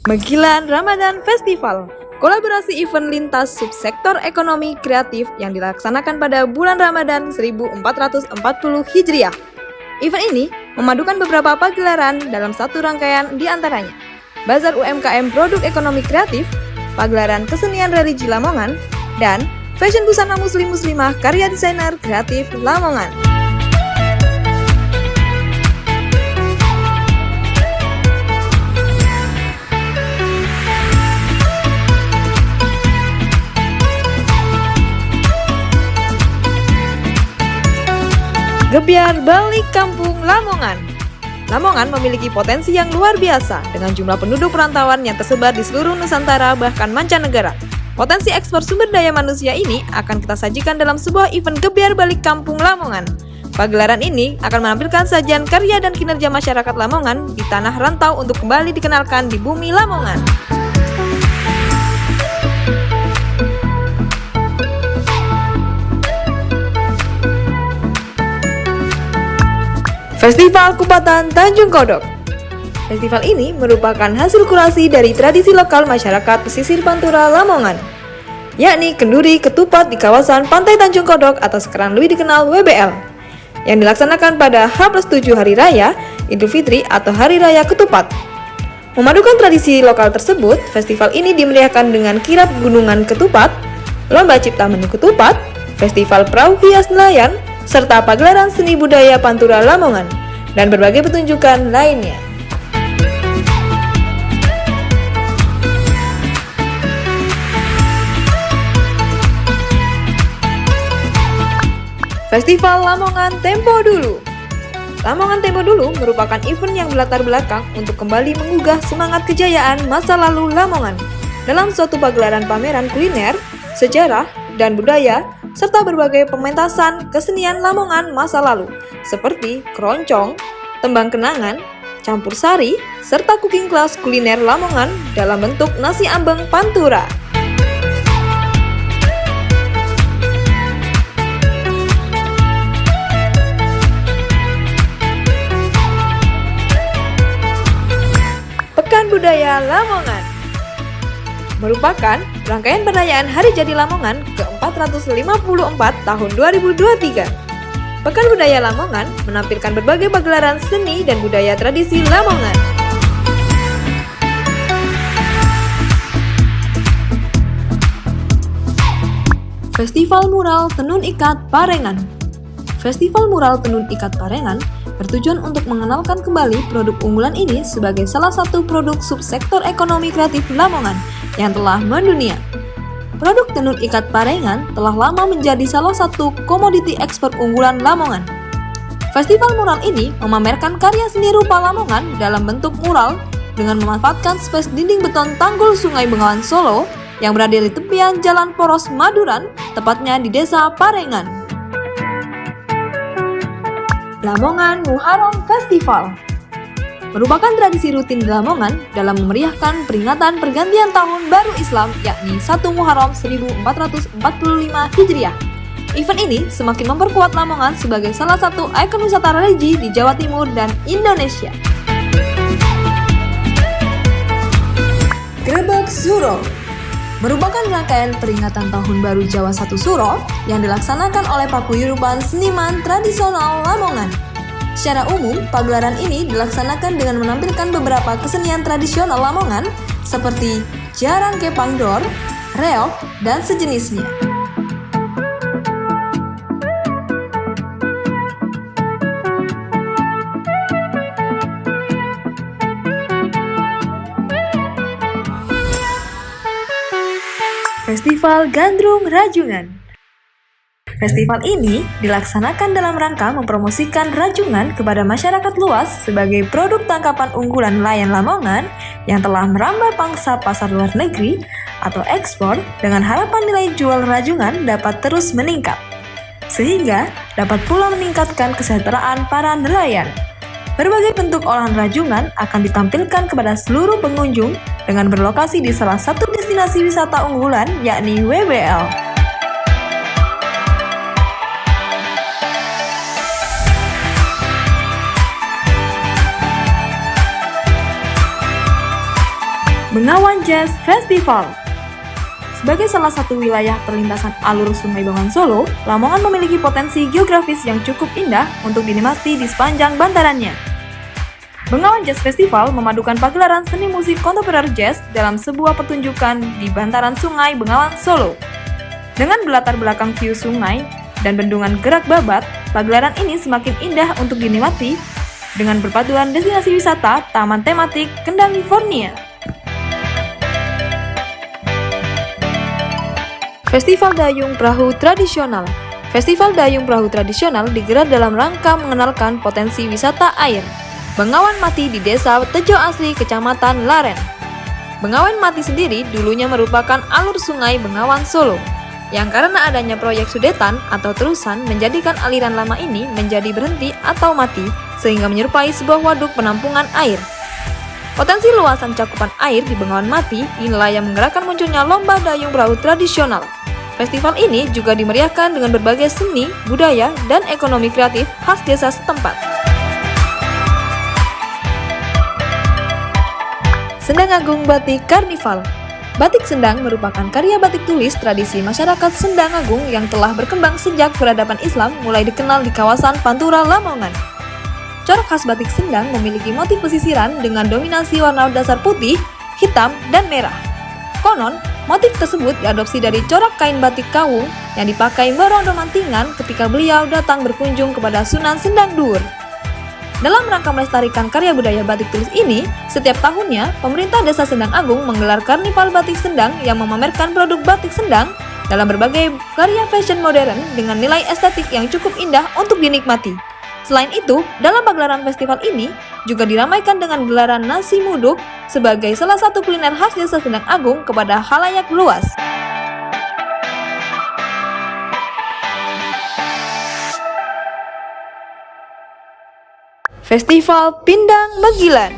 Mengkilan Ramadan Festival, kolaborasi event lintas subsektor ekonomi kreatif yang dilaksanakan pada bulan Ramadan 1440 Hijriah. Event ini memadukan beberapa pagelaran dalam satu rangkaian diantaranya Bazar UMKM Produk Ekonomi Kreatif, Pagelaran Kesenian Religi Lamongan, dan Fashion Busana Muslim-Muslimah Karya Desainer Kreatif Lamongan. Gebyar Balik Kampung Lamongan. Lamongan memiliki potensi yang luar biasa dengan jumlah penduduk perantauan yang tersebar di seluruh Nusantara bahkan mancanegara. Potensi ekspor sumber daya manusia ini akan kita sajikan dalam sebuah event Gebyar Balik Kampung Lamongan. Pagelaran ini akan menampilkan sajian karya dan kinerja masyarakat Lamongan di tanah rantau untuk kembali dikenalkan di bumi Lamongan. Festival Kupatan Tanjung Kodok. Festival ini merupakan hasil kurasi dari tradisi lokal masyarakat pesisir Pantura Lamongan, yakni kenduri ketupat di kawasan Pantai Tanjung Kodok atau sekarang lebih dikenal WBL, yang dilaksanakan pada H+7 Hari Raya Idul Fitri atau Hari Raya Ketupat. Memadukan tradisi lokal tersebut, festival ini dimeriahkan dengan kirap gunungan ketupat, lomba cipta menu ketupat, festival perahu hias nelayan, serta pagelaran seni budaya Pantura Lamongan, dan berbagai pertunjukan lainnya. Festival Lamongan Tempo Dulu. Lamongan Tempo Dulu merupakan event yang berlatar belakang untuk kembali menggugah semangat kejayaan masa lalu Lamongan dalam suatu pagelaran pameran kuliner, sejarah, dan budaya, serta berbagai pementasan kesenian Lamongan masa lalu, seperti keroncong, tembang kenangan, campur sari, serta cooking class kuliner Lamongan dalam bentuk nasi ambeng Pantura. Pekan Budaya Lamongan merupakan rangkaian perayaan Hari Jadi Lamongan ke-454 tahun 2023. Pekan Budaya Lamongan menampilkan berbagai pagelaran seni dan budaya tradisi Lamongan. Festival Mural Tenun Ikat Parengan. Festival Mural Tenun Ikat Parengan bertujuan untuk mengenalkan kembali produk unggulan ini sebagai salah satu produk subsektor ekonomi kreatif Lamongan yang telah mendunia. Produk tenun ikat parengan telah lama menjadi salah satu komoditi ekspor unggulan Lamongan. Festival mural ini memamerkan karya seni rupa Lamongan dalam bentuk mural dengan memanfaatkan spes dinding beton tanggul Sungai Bengawan Solo yang berada di tepian Jalan Poros Maduran, tepatnya di Desa Parengan. Lamongan Muharram Festival merupakan tradisi rutin di Lamongan dalam memeriahkan peringatan pergantian tahun baru Islam, yakni 1 Muharram 1445 Hijriah. Event ini semakin memperkuat Lamongan sebagai salah satu ikon wisata religi di Jawa Timur dan Indonesia. Grebek Suro merupakan rangkaian peringatan tahun baru Jawa 1 Suro yang dilaksanakan oleh paguyuban seniman tradisional Lamongan. Secara umum, pagelaran ini dilaksanakan dengan menampilkan beberapa kesenian tradisional Lamongan seperti jarang kepangdor, reog, dan sejenisnya. Festival Gandrung Rajungan. Festival ini dilaksanakan dalam rangka mempromosikan rajungan kepada masyarakat luas sebagai produk tangkapan unggulan nelayan Lamongan yang telah merambah pangsa pasar luar negeri atau ekspor dengan harapan nilai jual rajungan dapat terus meningkat, sehingga dapat pula meningkatkan kesejahteraan para nelayan. Berbagai bentuk olahan rajungan akan ditampilkan kepada seluruh pengunjung dengan berlokasi di salah satu destinasi wisata unggulan yakni WBL. Bengawan Jazz Festival. Sebagai salah satu wilayah perlintasan alur Sungai Bengawan Solo, Lamongan memiliki potensi geografis yang cukup indah untuk dinikmati di sepanjang bantarannya. Bengawan Jazz Festival memadukan pagelaran seni musik kontemporer jazz dalam sebuah pertunjukan di bantaran Sungai Bengawan Solo. Dengan berlatar belakang view sungai dan bendungan gerak babat, pagelaran ini semakin indah untuk dinikmati dengan perpaduan destinasi wisata taman tematik Kendal California. Festival Dayung Perahu Tradisional. Festival Dayung Perahu Tradisional digelar dalam rangka mengenalkan potensi wisata air. Bengawan Mati di Desa Tejo Asri, Kecamatan Laren. Bengawan Mati sendiri dulunya merupakan alur sungai Bengawan Solo, yang karena adanya proyek sudetan atau terusan menjadikan aliran lama ini menjadi berhenti atau mati, sehingga menyerupai sebuah waduk penampungan air. Potensi luasan cakupan air di Bengawan Mati inilah yang menggerakkan munculnya lomba dayung perahu tradisional. Festival ini juga dimeriahkan dengan berbagai seni, budaya, dan ekonomi kreatif khas desa setempat. Sendang Agung Batik Karnival. Batik Sendang merupakan karya batik tulis tradisi masyarakat Sendang Agung yang telah berkembang sejak peradaban Islam mulai dikenal di kawasan Pantura, Lamongan. Corak khas batik Sendang memiliki motif pesisiran dengan dominasi warna dasar putih, hitam, dan merah. Konon, motif tersebut diadopsi dari corak kain batik Kawung yang dipakai Mbah Rondo Mantingan ketika beliau datang berkunjung kepada Sunan Sendang Dhuwur. Dalam rangka melestarikan karya budaya batik tulis ini, setiap tahunnya pemerintah Desa Sendang Agung menggelar Karnival Batik Sendang yang memamerkan produk batik Sendang dalam berbagai karya fashion modern dengan nilai estetik yang cukup indah untuk dinikmati. Selain itu, dalam pagelaran festival ini juga diramaikan dengan gelaran nasi muduk sebagai salah satu kuliner khas Desa Sendang Agung kepada khalayak luas. Festival Pindang Megilan.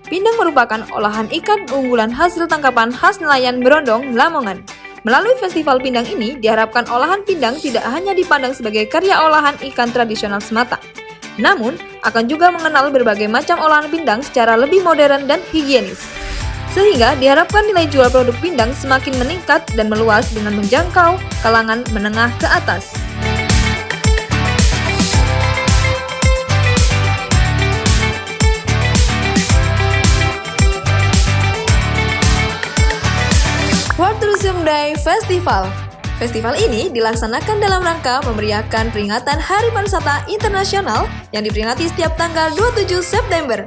Pindang merupakan olahan ikan unggulan hasil tangkapan khas nelayan Berondong, Lamongan. Melalui festival pindang ini, diharapkan olahan pindang tidak hanya dipandang sebagai karya olahan ikan tradisional semata, namun akan juga mengenal berbagai macam olahan pindang secara lebih modern dan higienis. Sehingga diharapkan nilai jual produk pindang semakin meningkat dan meluas dengan menjangkau kalangan menengah ke atas. World Tourism Day Festival. Festival ini dilaksanakan dalam rangka memeriahkan peringatan Hari Pariwisata Internasional yang diperingati setiap tanggal 27 September.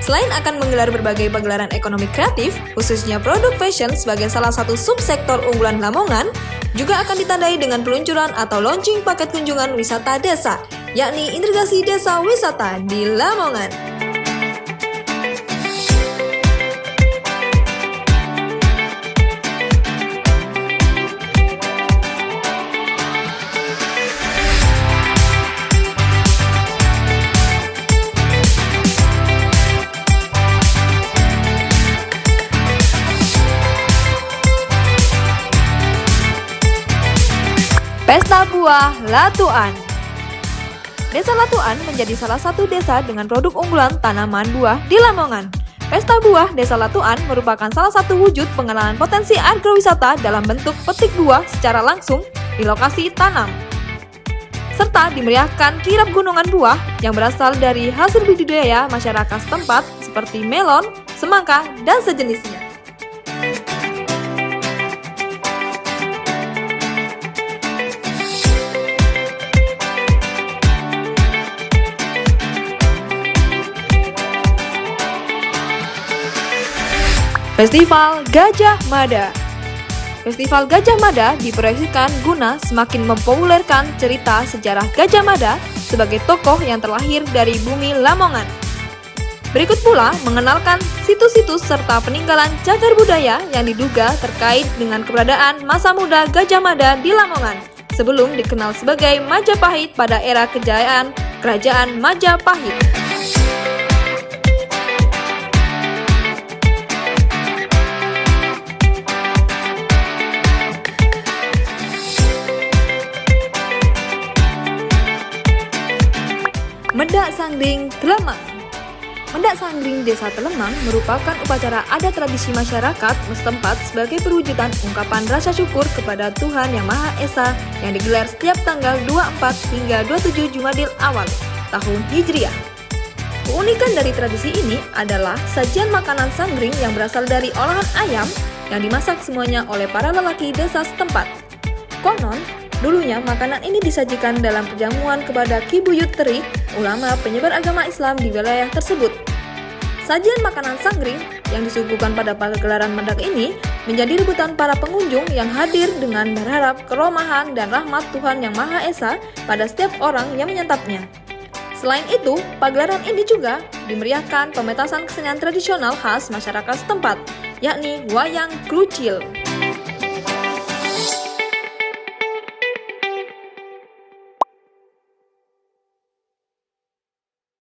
Selain akan menggelar berbagai pagelaran ekonomi kreatif, khususnya produk fashion sebagai salah satu subsektor unggulan Lamongan, juga akan ditandai dengan peluncuran atau launching paket kunjungan wisata desa, yakni integrasi desa wisata di Lamongan. Pesta Buah Latuan. Desa Latuan menjadi salah satu desa dengan produk unggulan tanaman buah di Lamongan. Pesta Buah Desa Latuan merupakan salah satu wujud pengenalan potensi agrowisata dalam bentuk petik buah secara langsung di lokasi tanam, serta dimeriahkan kirap gunungan buah yang berasal dari hasil budidaya masyarakat setempat seperti melon, semangka, dan sejenisnya. Festival Gajah Mada. Festival Gajah Mada diproyeksikan guna semakin mempopulerkan cerita sejarah Gajah Mada sebagai tokoh yang terlahir dari bumi Lamongan. Berikut pula mengenalkan situs-situs serta peninggalan cagar budaya yang diduga terkait dengan keberadaan masa muda Gajah Mada di Lamongan sebelum dikenal sebagai Majapahit pada era kejayaan Kerajaan Majapahit. Medak Sangding Tlemang. Mendak Sanggring Desa Telemang merupakan upacara adat tradisi masyarakat setempat sebagai perwujudan ungkapan rasa syukur kepada Tuhan Yang Maha Esa yang digelar setiap tanggal 24 hingga 27 Jumadil Awal tahun Hijriah. Keunikan dari tradisi ini adalah sajian makanan sanggring yang berasal dari olahan ayam yang dimasak semuanya oleh para lelaki desa setempat. Konon, dulunya makanan ini disajikan dalam perjamuan kepada Ki Buyut Teri, ulama penyebar agama Islam di wilayah tersebut. Sajian makanan sanggring yang disuguhkan pada pagelaran mendak ini menjadi rebutan para pengunjung yang hadir dengan berharap keromahan dan rahmat Tuhan Yang Maha Esa pada setiap orang yang menyantapnya. Selain itu, pagelaran ini juga dimeriahkan pementasan kesenian tradisional khas masyarakat setempat, yakni wayang krucil.